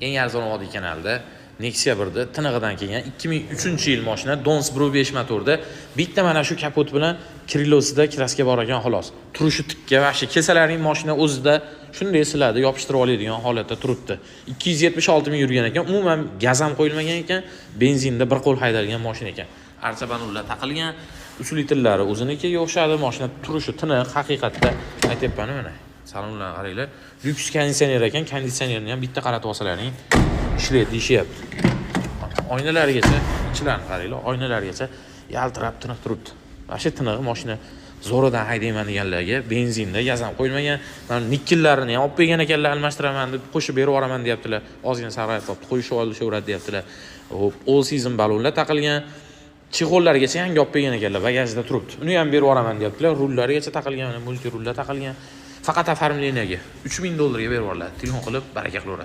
eng arzon vodiy kanalida Nexia 1da tinig'idan kelgan 2003-yil mashina Donsbro 5 motorda bitta mana shu kapot bilan krilosida kraska bor ekan xolos. Turishi tikka va shu kesalarning mashina o'zida shunday siladi, yopishtirib oladigan holatda turibdi. 276 ming yurgan ekan, umuman gaz ham qo'yilmagan ekan, benzinda bir qo'l haydalgan mashina ekan. Archa panellar taqilgan, usulitillari o'zinikiga o'xshadi, mashina turishi tiniq, haqiqatda aytayapman mana. Salonlarga qaranglar. Lyuks konditsioner ekan, konditsionerni ham bitta qaratib olsalaring ishlaydi deyishyapti. Oynalarigacha, ichilarini qaranglar, oynalarigacha yaltirab tiniq turibdi. Mana tiniq mashina zo'ridan haydayman deganlarga benzinda gaz ham qo'yilmagan. Mana nikkellarini ham olib bergan ekanlar, almashtiraman deb qo'shib berib yuboraman deyaptilar. Ozgina sarg'ayib qolibdi, qo'yishib olishaveradi deyaptilar. Hop, all season balonlar taqilgan. Chexollargacha yangi olib bergan ekanlar, bagajda turibdi. Uni ham berib yuboraman deyaptilar. Rullarigacha taqilgan, mana multi rullar taqilgan. Faqat oformleniyaga $3000 berib yuboradi. Telefon qilib baraka qilaverasiz.